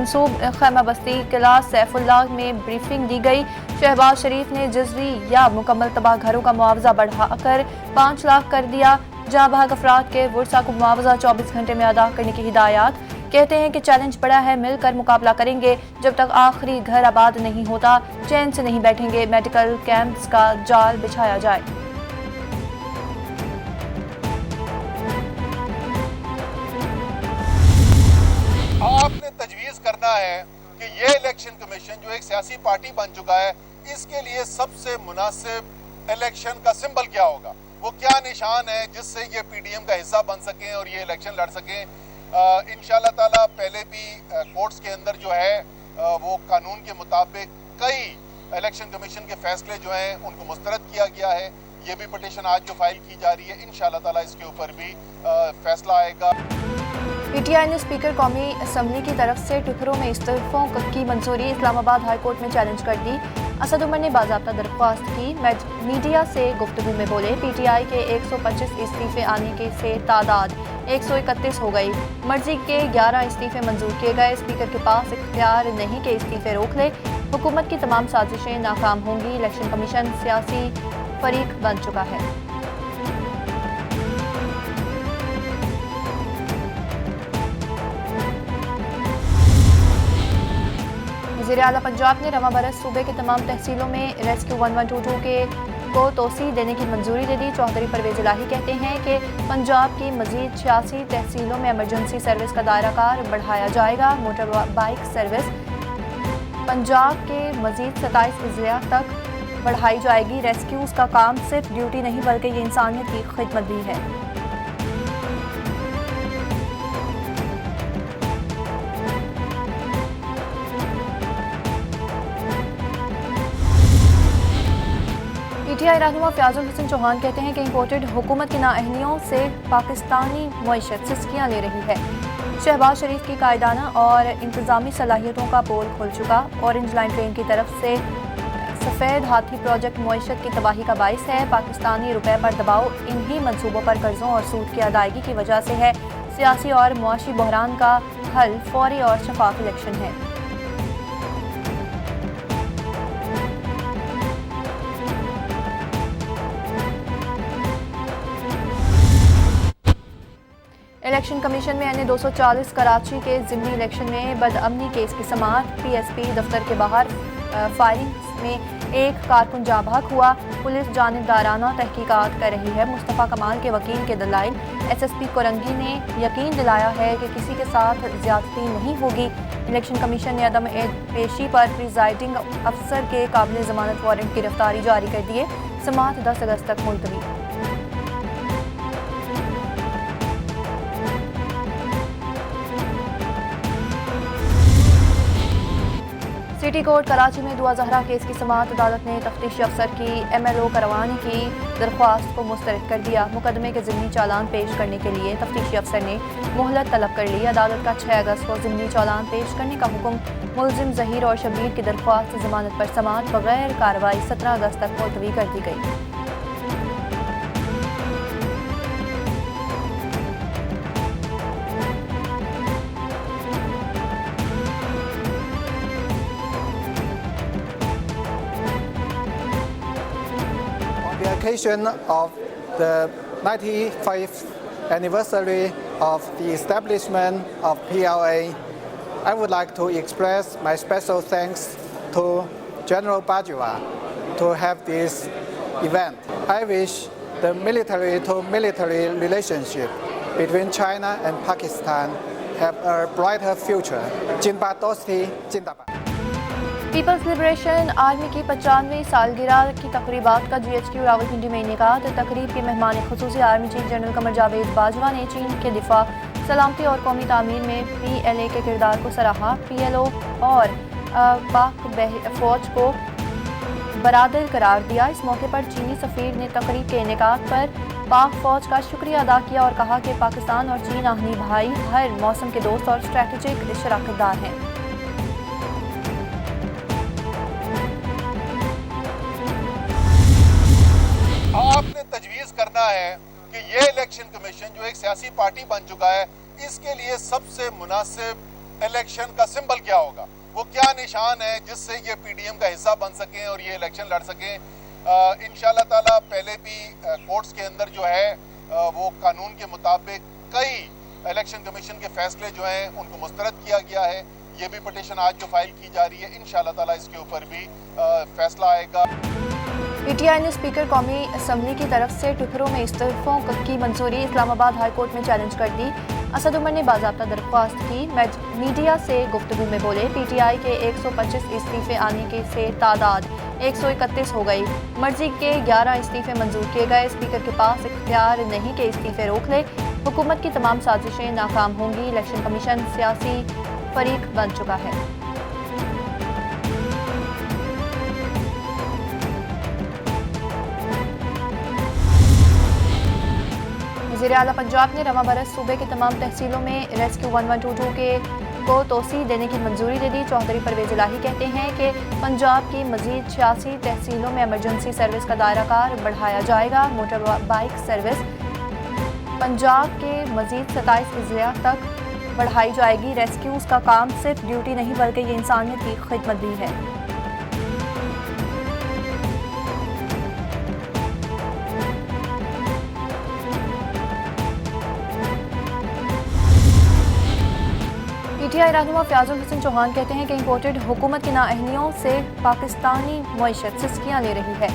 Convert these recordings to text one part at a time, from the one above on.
मंसूब खैमा बस्ती किला सैफुल्लाह में ब्रीफिंग दी गई। शहबाज शरीफ ने जजरी या मुकम्मल तबाह घरों का मुआवजा बढ़ाकर 5 लाख कर दिया। जहाँ भाग अफराद के वर्सा को मुआवजा 24 घंटे में अदा करने की हिदायत। कहते हैं कि चैलेंज बड़ा है, मिलकर मुकाबला करेंगे। जब तक आखिरी घर आबाद नहीं होता चैन से नहीं बैठेंगे। मेडिकल कैंप्स का जाल बिछाया जाए। आपने तजवीज़ करना है कि ये इलेक्शन कमीशन जो एक सियासी पार्टी बन चुका है, इसके लिए सबसे मुनासिब इलेक्शन का सिंबल क्या होगा, वो क्या निशान है जिससे ये पीडीएम का हिस्सा बन सकें और ये इलेक्शन लड़ सकें। इंशाल्लाह ताला पहले भी कोर्ट्स के अंदर जो है वो कानून के मुताबिक कई इलेक्शन कमीशन के फैसले जो हैं उनको मुस्तरद किया गया है। ये भी पिटीशन आज जो फाइल की जा रही है, इंशाल्लाह ताला इसके ऊपर भी फैसला आएगा। पीटीआई ने स्पीकर कौमी असम्बली की तरफ से टुकड़ों में इस्तीफों की मंजूरी इस्लामाबाद हाई कोर्ट में चैलेंज कर दी। असद उमर ने बाज़ाब्ता दरख्वास्त की। मीडिया से गुफ्तगू में बोले, पीटीआई के 125 इस्तीफे आने के से तादाद 131 हो गई। मर्जी के 11 इस्तीफे मंजूर किए गए। स्पीकर के पास इख्तियार नहीं कि इस्तीफे रोक ले। हुकूमत की तमाम साजिशें नाकाम होंगी। इलेक्शन कमीशन सियासी फरीक बन चुका है। वज़ीर आला पंजाब ने रवां बरस सूबे के तमाम तहसीलों में रेस्क्यू 1122 को तोसी देने की मंजूरी दे दी। चौधरी परवेज इलाही कहते हैं कि पंजाब की मजीद 86 तहसीलों में एमरजेंसी सर्विस का दायरा कार बढ़ाया जाएगा। मोटर बाइक सर्विस पंजाब के मजीद 27 अजला तक बढ़ाई जाएगी। रेस्क्यूज का काम सिर्फ ड्यूटी नहीं बल्कि ये इंसानियत की खिदमत भी है। पीटीआई रहनुमा फयाजुल हसन चौहान कहते हैं कि इंपोर्टेड हुकूमत की नाअहलियों से पाकिस्तानी मईशत सिस्कियाँ ले रही है। शहबाज शरीफ की कायदाना और इंतजामी सलाहियतों का पोल खुल चुका। ऑरेंज लाइन ट्रेन की तरफ से सफ़ेद हाथी प्रोजेक्ट मईशत की तबाही का बाइस है। पाकिस्तानी रुपए पर दबाव इन्हीं मनसूबों पर कर्जों और सूद की अदायगी की वजह से है। सियासी और मुआशी बहरान का हल फौरी और शफाफ इलेक्शन है। इलेक्शन कमीशन में NA-240 कराची के ज़िमनी इलेक्शन में बदअमनी केस की समाअत। PSP दफ्तर के बाहर फायरिंग में एक कारकुन जाँ बहक हुआ। पुलिस जानिबदाराना तहकीकात कर रही है। मुस्तफ़ा कमाल के वकील के दलाइल। SSP कोरंगी ने यकीन दिलाया है कि किसी के साथ ज्यादती नहीं होगी। इलेक्शन कमीशन ने अदम पेशी पर प्रिजाइडिंग अफसर के काबिल जमानत वारंट गिरफ्तारी जारी कर दिए। समाअत 10 अगस्त तक मुलतवी। सिटी कोर्ट कराची में दुआ जहरा केस की समाअत। अदालत ने तफ्तीशी अफसर की MLO करवाने की दरख्वास्त को मुस्तरद कर दिया। मुकदमे के ज़िमनी चालान पेश करने के लिए तफ्तीशी अफसर ने मोहलत तलब कर ली। अदालत का 6 अगस्त को ज़िमनी चालान पेश करने का हुक्म। मुलजिम ज़हीर और शबीर की दरख्वास्त जमानत पर समाअत बगैर कार्रवाई 17 अगस्त तक मुलतवी कर दी गई। The occasion of the 95th anniversary of the establishment of PLA, I would like to express my special thanks to General Bajwa to have this event. I wish the military-to-military relationship between China and Pakistan have a brighter future. Jinbad Dosti, Jindabad. People's Liberation Army की 95वीं सालगिरह की तकरीबात का GHQ Rawalpindi में इनेकाद। तकरीब के मेहमान खुसूसी army chief general Qamar Javed Bajwa ने चीन के दिफा, सलामती और कौमी तामीर में PLA के किरदार को सराहा। PLO और पाक फौज को बरादर करार दिया। इस मौके पर चीनी सफ़ीर ने तकरीब के इनेकाद पर पाक फौज का शुक्रिया अदा किया और कहा कि पाकिस्तान और चीन आहनी भाई, हर मौसम के दोस्त और स्ट्रेटेजिक शराकतदार हैं। आपने तजवीज़ करना है कि ये इलेक्शन कमीशन जो एक सियासी पार्टी बन चुका है, इसके लिए सबसे मुनासिब इलेक्शन का सिंबल क्या होगा, वो क्या निशान है जिससे ये पीडीएम का हिस्सा बन सकें और ये इलेक्शन लड़ सकें। इंशाल्लाह ताला पहले भी कोर्ट्स के अंदर जो है वो कानून के मुताबिक कई इलेक्शन कमीशन के फैसले जो हैं उनको मुस्तरद किया गया है। ये भी पिटीशन आज जो फाइल की जा रही है, इंशाल्लाह ताला इसके ऊपर भी फैसला आएगा। पीटीआई ने स्पीकर कौमी असम्बली की तरफ से ट्विटरों में इस्तीफों की मंजूरी इस्लामाबाद हाई कोर्ट में चैलेंज कर दी। असद उमर ने बाज़ाब्ता दरख्वास्त की। मीडिया से गुफ्तगू में बोले, पीटीआई के 125 इस्तीफे आने के से तादाद 131 हो गई। मर्जी के 11 इस्तीफे मंजूर किए गए। स्पीकर के पास इख्तियार नहीं कि इस्तीफे रोक ले। हुकूमत की तमाम साजिशें नाकाम होंगी। इलेक्शन कमीशन सियासी फरीक बन चुका है। वज़ीर आला पंजाब ने रवा बरस सूबे की तमाम तहसीलों में रेस्क्यू 1122 को तोसी देने की मंजूरी दे दी। चौधरी परवेज इलाही कहते हैं कि पंजाब की मजीद 86 तहसीलों में एमरजेंसी सर्विस का दायरा कार बढ़ाया जाएगा। मोटर बाइक सर्विस पंजाब के मजीद 27 अजला तक बढ़ाई जाएगी। रेस्क्यूज का काम सिर्फ ड्यूटी नहीं बल्कि ये इंसानियत की खिदमत भी है। पीटीआई रहनुमा फयाजुल हसन चौहान कहते हैं कि इंपोर्टेड हुकूमत की नाअहलियों से पाकिस्तानी मईशत सिस्कियाँ ले रही है।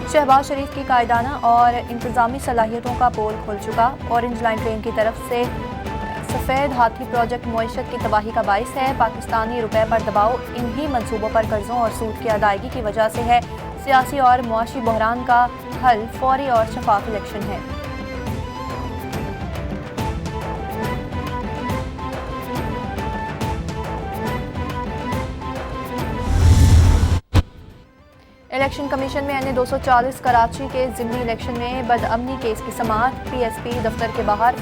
शहबाज शरीफ की कायदाना और इंतजामी सलाहियतों का पोल खुल चुका। ऑरेंज लाइन ट्रेन की तरफ से सफ़ेद हाथी प्रोजेक्ट मईशत की तबाही का बाइस है। पाकिस्तानी रुपए पर दबाव इन्हीं मनसूबों पर कर्जों और सूद की अदायगी की वजह से है। सियासी और मुआशी बहरान का हल फौरी और शफाफ इलेक्शन है। इलेक्शन कमीशन में एन 240 कराची के ज़िमनी इलेक्शन में बदअमनी केस की समाअत। पीएसपी दफ्तर के बाहर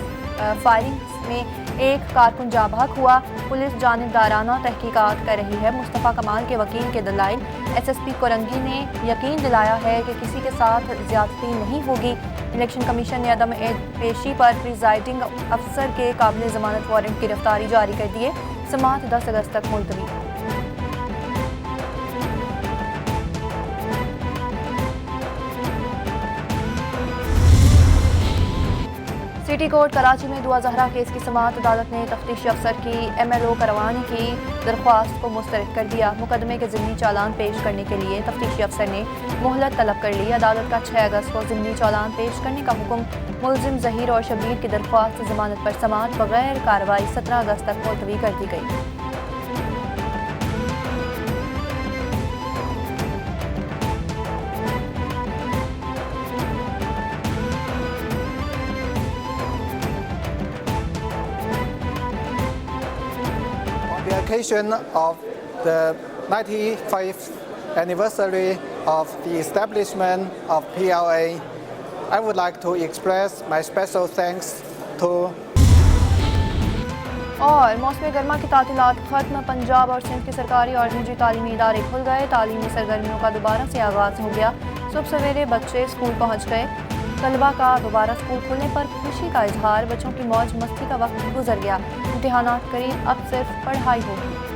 फायरिंग में एक कारकुन जाँ बहक हुआ। पुलिस जानिबदाराना तहकीकात कर रही है। मुस्तफ़ा कमाल के वकील के दलाइल। एसएसपी कोरंगी ने यकीन दिलाया है कि किसी के साथ ज्यादती नहीं होगी। इलेक्शन कमीशन ने अदम पेशी पर प्रिजाइडिंग अफसर के काबिल जमानत वारंट गिरफ्तारी जारी कर दिए। समाअत 10 अगस्त तक मुलतवी। सिटी कोर्ट कराची में दुआ जहरा केस की समाअत। अदालत ने तफ्तीशी अफसर की MLO करवाने की दरख्वास्त को मुस्तरद कर दिया। मुकदमे के ज़िमनी चालान पेश करने के लिए तफ्तीशी अफसर ने मोहलत तलब कर ली। अदालत का 6 अगस्त को ज़िमनी चालान पेश करने का हुक्म। मुलजिम ज़हीर और शबीर की दरख्वास्त जमानत पर समाअत बगैर कार्रवाई 17 अगस्त तक मुलतवी कर दी गई। On the occasion of the 95th anniversary of the establishment of PLA, I would like to express my special thanks to और मौसम गर्मा की तातीलात खत्म। पंजाब और सिंध के सरकारी और निजी तालीमी इदारे खुल गए। तालीमी सरगर्मियों का दोबारा से आगाज़ हो गया। सुबह सवेरे बच्चे स्कूल पहुंच गए। तलबा का दोबारा स्कूल खुलने पर खुशी का इजहार। बच्चों की मौज मस्ती का वक्त गुजर गया। इम्तिहानात करीब, अब सिर्फ पढ़ाई होगी।